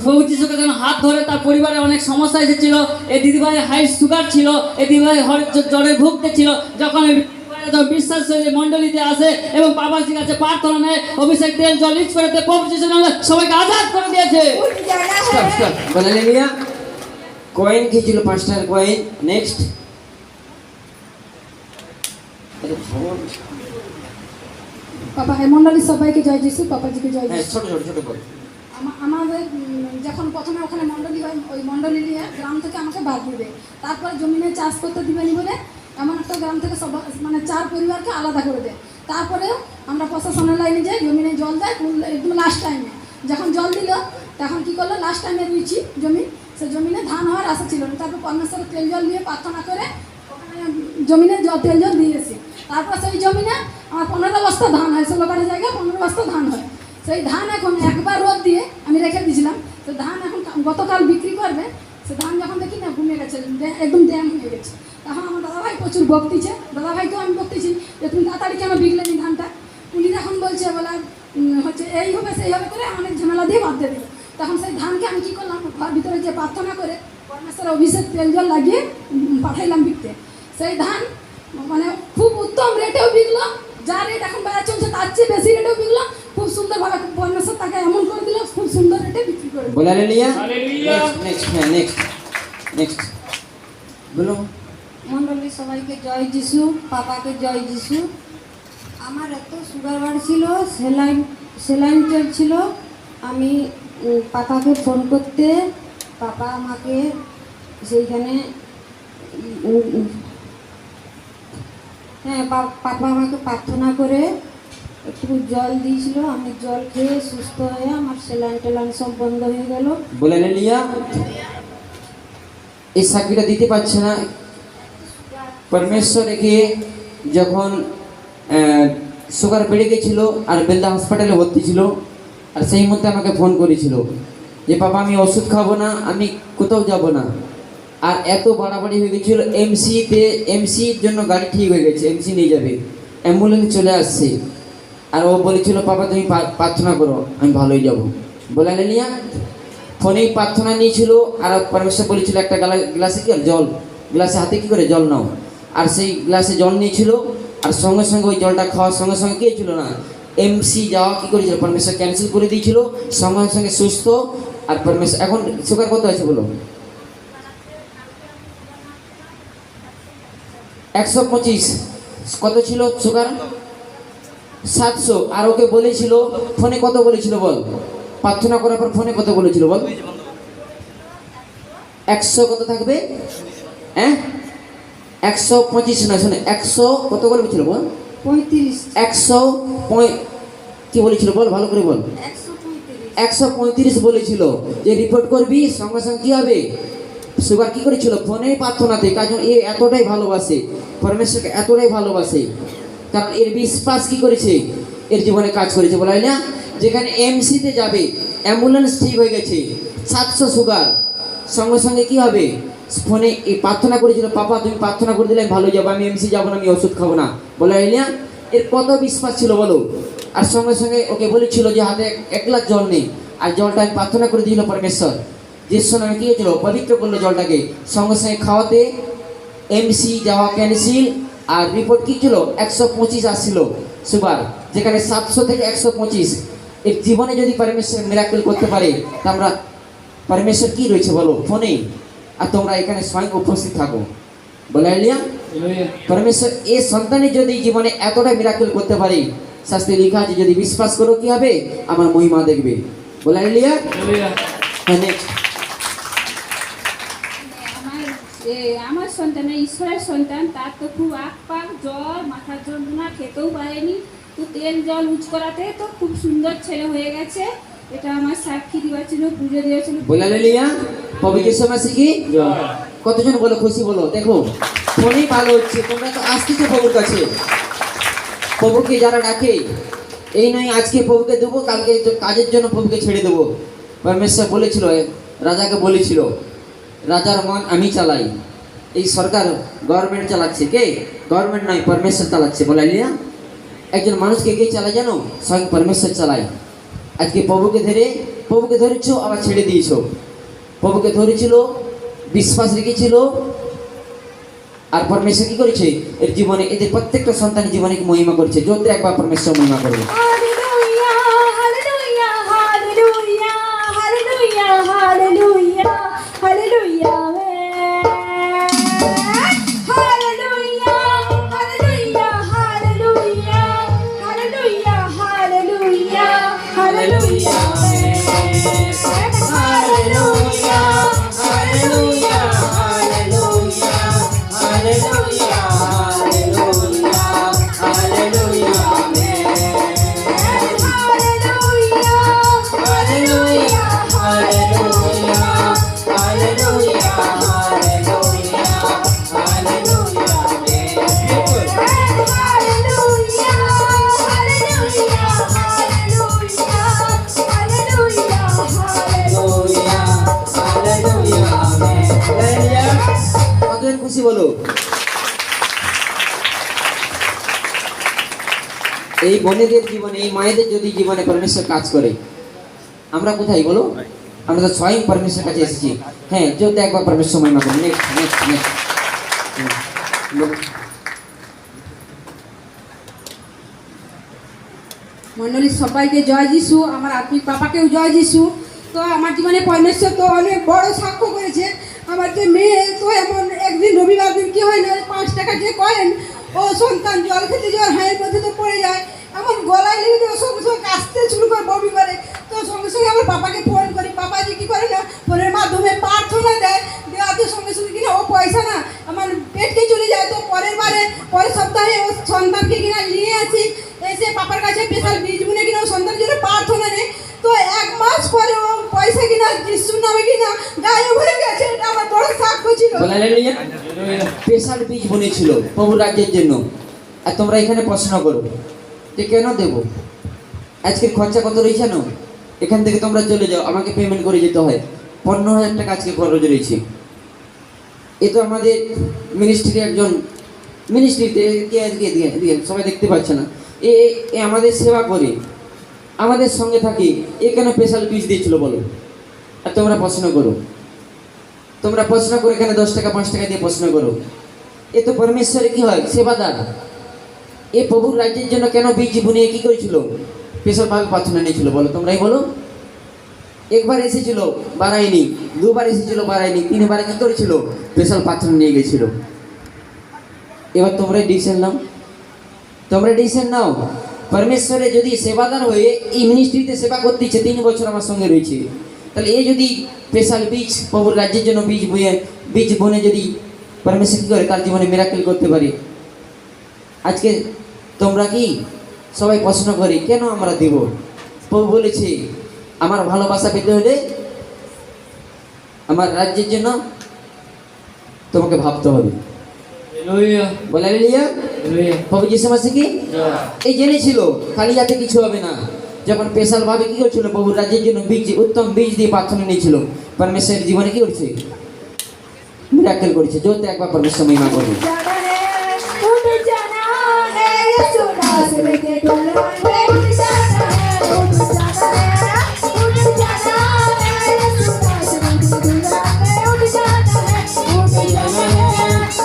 প্রভু যিশুকে যখন হাত ধরে তার পরিবারে অনেক সমস্যা এসেছিল। এই দিদিভাই হাই সুগার ছিল, এই দিদিভাই জ্বরে ভুগতে ছিল। যখন বিশ্বাস মন্ডলীতে আসে এবং বাবাজির কাছে প্রার্থনা নেয়, অভিষেক তেল জল ইচ করে প্রভু যিশু সবাইকে আজাদ করে দিয়েছে। কয়েন খেয়েছিল 5টার কয়েন। নেক্সট বাবা মন্ডলীর সবাইকে জয় যিশু, বাবাজিকে জয় যিশু। ছোট ছোট ছোট বল। আমাদের যখন প্রথমে ওখানে মন্ডলী হয়, ওই মন্ডলী নিয়ে গ্রাম থেকে আমাকে বাদ দিবে। তারপরে জমিনে চাষ করতে দিবেনি বলে এমন একটা গ্রাম থেকে সব মানে 4 পরিবারকে আলাদা করে দেয়। তারপরেও আমরা প্রশাসনের লাইনে যাই, জমিনে জল দেয় একদম লাস্ট টাইমে। যখন জল দিল তখন কী করলো, লাস্ট টাইমে রুইছি জমি, সে জমিনে ধান হওয়ার আশা ছিল না। তারপর পরমেশ্বরের তেল জল দিয়ে প্রার্থনা করে ওখানে জমিনে তেল জল দিয়েছি। তারপর সেই জমিনে আমার 15 বস্তা ধান হয়, 16 কাঠা জায়গায় 15 বস্তা ধান হয়। সেই ধান এখন একবার রোদ দিয়ে আমি রেখে দিয়েছিলাম। তো ধান এখন গতকাল বিক্রি করবে, সে ধান যখন দেখি না ঘুমিয়ে গেছে, একদম ড্যাম হয়ে গেছে। তখন আমার দাদাভাই প্রচুর বকতিছে, দাদাভাইকেও আমি বকতেছি যে তুমি তাড়াতাড়ি কেন বিকলেনি ধানটা। উনি এখন বলছে বলে হচ্ছে এই হবে সেই হবে করে অনেক ঝামেলা দিয়ে বাদ দিয়ে দিল। তখন সেই ধানকে আমি কী করলাম, ঘর ভিতরে গিয়ে প্রার্থনা করে পরমেশ্বরের অভিষেক তেল জল লাগিয়ে পাঠাইলাম বিকতে। সেই ধান মানে খুব উত্তম রেটেও বিকলো, যা রেট এখন বাজার চলছে তার চেয়ে বেশি রেটেও বিকলো। খুব সুন্দরভাবে পরমেশ্বর তাকে এমন করে দিল, খুব সুন্দর রেটে বিক্রি করে দিল। বলে হালেলুয়া। নেক্সট নেক্সট নেক্সট বলো। মন্ডলী সবাইকে জয় যিশু, পাপাকে জয় যিশু। আমার এত সুগার বাড়ছিল, সেলাইন চলছিল। আমি পাপাকে ফোন করতে, পাপা আমাকে সেইখানে পাপা আমাকে প্রার্থনা করে একটু জল দিয়েছিল। আমি জল খেয়ে সুস্থ হয়ে আমার সেলাইন টেলাইন সব বন্ধ হয়ে গেল। বলে হালেলুয়া। এই সাক্ষীটা দিতে পারছে না। পরমেশ্বর একে যখন সুগার বেড়ে গেছিল আর বেলদা হসপিটালে ভর্তি ছিল, আর সেই মধ্যে আমাকে ফোন করেছিল যে বাবা আমি ওষুধ খাবো না, আমি কোথাও যাব না। আর এত বাড়াবাড়ি হয়ে গেছিলো, এমসির জন্য গাড়ি ঠিক হয়ে গেছে, এমসি নিয়ে যাবে, অ্যাম্বুলেন্স চলে আসছে। আর ও বলেছিল বাবা তুমি প্রার্থনা করো, আমি ভালোই যাব। বলে হালেলুয়া। ফোনেই প্রার্থনা নিয়েছিল। আর পরমেশ্বর বলেছিল একটা গ্লাসে কি জল, গ্লাসে হাতে কী করে জল নাও। আর সেই গ্লাসে জল নিয়েছিল, আর সঙ্গে সঙ্গে ওই জলটা খাওয়ার সঙ্গে সঙ্গে কে ছিল না, এমসি যাওয়া কী করেছিল, পরমেশ্বর ক্যান্সেল করে দিয়েছিল, সঙ্গে সঙ্গে সুস্থ। আর পরমেশ্বর এখন সুগার কত আছে বলো? 125। কত ছিল সুগার? 700। আর ওকে বলেছিল ফোনে কত বলেছিল বল? প্রার্থনা করার পর ফোনে কত বলেছিল বল? 100 কত থাকবে? 125 না, শোনে 100 কত বলেছিল বল? 35। 100 কি বলেছিল বল, ভালো করে বল। 135 বলেছিল যে রিপোর্ট করবি, সঙ্গে সঙ্গে কী হবে সুগার। কী করেছিল ফোনে প্রার্থনাতে। কারণ এ এতটাই ভালোবাসে পরমেশ্বরকে, এতটাই ভালোবাসে, কারণ এর বিশ্বাস কী করেছে, এর জীবনে কাজ করেছে। বলা হয় না, যেখানে এমসিতে যাবে অ্যাম্বুলেন্স ঠিক হয়ে গেছে, 700 সুগার, সঙ্গে সঙ্গে কী হবে ফোনে এই প্রার্থনা করেছিল পাপা তুমি প্রার্থনা করে দিলে আমি ভালো যাবো, আমি এমসি যাবো না, আমি ওষুধ খাবো না। বলা হয় না, এর কত বিশ্বাস ছিল বলো। আর সঙ্গে সঙ্গে ওকে বলেছিল যে হাতে 1 গ্লাস জল নেই, আর জলটা আমি প্রার্থনা করে দিয়েছিল পরমেশ্বর, যে সময় কী হয়েছিল পবিত্র করলো জলটাকে। সঙ্গে সঙ্গে খাওয়াতে এমসি যাওয়া ক্যান্সেল। আর রিপোর্ট কী ছিল 125 আসছিল সুগার, যেখানে 700 থেকে 125। এর জীবনে যদি পরমেশ্বর মিরাকেল করতে পারে, তা আমরা পরমেশ্বর কী রয়েছে বলো ফোনে, আর তোমরা এখানে স্বয়ং উপস্থিত থাকো। বলে হালেলুয়া। পরমেশ্বর এই সন্তানের যদি জীবনে এতটা মিরাকেল করতে পারে, শাস্ত্রে লেখা আছে যদি বিশ্বাস করো কি হবে, আমার মহিমা দেখবে। বলে হালেলুয়া। নেক্সট আমার সন্তানের ঈশ্বরের সন্তান, তার তো খুব আগ পাক জ্বর, মাথার যন্ত্রণা, খেতেও পারেনি। তো তেল জল উজ করাতে তো খুব সুন্দর ছেলে হয়ে গেছে। এটা আমার সাক্ষী দেওয়ার ছিল, পুজো দেওয়ার ছিল। বলে হালেলুয়া। পবিত্র সমাসে কি কতজন বলো খুশি বলো। দেখো ফোনেই ভালো হচ্ছে, তোমরা তো আসতেছো প্রভুর কাছে। প্রভুকে যারা ডাকে, এই নয় আজকে প্রভুকে দেবো, কালকে কাজের জন্য প্রভুকে ছেড়ে দেবো। পরমেশ্বর বলেছিল, রাজাকে বলেছিল রাজার মন আমি চালাই। এই সরকার গভর্নমেন্ট চালাচ্ছে, কে? গভর্নমেন্ট নয়, পরমেশ্বর চালাচ্ছে। বলে হালেলুয়া। একজন মানুষকে কে চালায় জানো? স্বয়ং পরমেশ্বর চালায়। আজকে প্রভুকে ধরে প্রভুকে ধরেছো আবার ছেড়ে দিয়েছো। প্রভুকে ধরেছিল, বিশ্বাস রেখেছিল, আর পরমেশ্বর কি করেছে এর জীবনে, এদের প্রত্যেকটা সন্তানের জীবনে মহিমা করেছে। জোরে একবার পরমেশ্বর মহিমা করবে। Hallelujah, hallelujah, hallelujah, hallelujah, hallelujah, hallelujah, hallelujah, hallelujah, hallelujah, hallelujah, hallelujah, hallelujah, কতজন খুশি বলো? এই বোনেদের জীবনে, এই মায়েদের যদি জীবনে পরমেশ্বর কাজ করে, আমরা কোথায় বলো? আমরা তো স্বয়ং পরমেশ্বরের কাছে এসেছি। হ্যাঁ, যদি একবার পরমেশ্বর মহিমা করুন। মণ্ডলীর সবাইকে জয় যিশু, আমার আত্মিক পাপাকেও জয় যিশু। তো আমার জীবনে পরমেশ্বর তো অনেক বড় সাক্ষ্য করেছে। আমার যে মেয়ে তো এমন একদিন রবিবার দিন কি হয় না, 5 টাকা যে কয়েন ও সন্তান জল খেতে যাওয়ার হাঁয়ের মধ্যে তো পড়ে যায়, এমন গলায় লেগে যায়, সঙ্গে সঙ্গে কাশতে শুরু করে, বমি করে। তো সঙ্গে সঙ্গে আমার পাপাকে ফোন করি, পাপা যে কী করে না ফোনের মাধ্যমে প্রার্থনা দেয়, দেওয়াতে সঙ্গে সঙ্গে কিনা ও পয়সা না আমার পেটকে চলে যায়। তো পরের সপ্তাহে ও সন্তানকে কিনা নিয়ে আসি, এসে পাপার কাছে স্পেশাল বীজ বুনে কিনা ও সন্তানের জন্য প্রার্থনা নেই। তো 1 মাস পরে ও পয়সা কিনা যিশুর নামে কিনা গায়ে ভরে গেছে। এটা আমার বড় সাক্ষ্য ছিল। স্পেশাল বীজ বুনেছিল প্রভু রাজ্যের জন্য। আর তোমরা এখানে প্রশ্ন করো যে কেন দেব? আজকের খরচা কত রয়েছে জানো? এখান থেকে তোমরা চলে যাও, আমাকে পেমেন্ট করে যেতে হয়। 15,000 টাকা আজকে খরচ রয়েছে। এ তো আমাদের মিনিস্ট্রি, একজন মিনিস্ট্রিতে দিয়ে সবাই দেখতে পাচ্ছে না, এ আমাদের সেবা করে, আমাদের সঙ্গে থাকি, এ কেন স্পেশাল বীজ দিয়েছিল বলো? আর তোমরা প্রশ্ন করো, তোমরা প্রশ্ন করো, এখানে 10 টাকা 5 টাকা দিয়ে প্রশ্ন করো। এ তো পরমেশ্বরে কি হয় সেবাদার। এ প্রভুর রাজ্যের জন্য কেন বীজ বুনিয়ে কি করেছিল? স্পেশালভাবে প্রার্থনা নিয়েছিল বলো, তোমরাই বলো। একবার এসেছিল বাড়ায়নি, 2বার এসেছিল বাড়ায়নি, 3বার কি করেছিল? স্পেশাল প্রার্থনা নিয়ে গেছিল। এবার তোমরা ডিসিশন নাও, তোমরা ডিসিশন নাও। পরমেশ্বরে যদি সেবাদার হয়ে এই মিনিস্ট্রিতে সেবা করতেছে, 3 বছর আমার সঙ্গে রয়েছে, তাহলে এ যদি স্পেশাল বীজ প্রভুর রাজ্যের জন্য বীজ বনে যদি পরমেশ্বর কী করে তার জীবনে মিরাকেল করতে পারে। আজকে তোমরা কি সবাই প্রশ্ন করি কেন আমরা দেব? প্রভু বলেছে আমার ভালোবাসা পেতে হলে আমার রাজ্যের জন্য তোমাকে ভাবতে হবে। বলে প্রভু যিশু মাসে কি এই জেনেছিল খালি যাতে কিছু হবে না, যখন স্পেশাল ভাবে কি করছিল প্রভুর রাজ্যের জন্য বীজ, উত্তম বীজ দিয়ে প্রার্থনা নিয়েছিল, পরমেশ্বরের জীবনে কি করছে? মিরাকেল করেছে। জোরতে একবার পরমেশ্বর মহিমা করবে।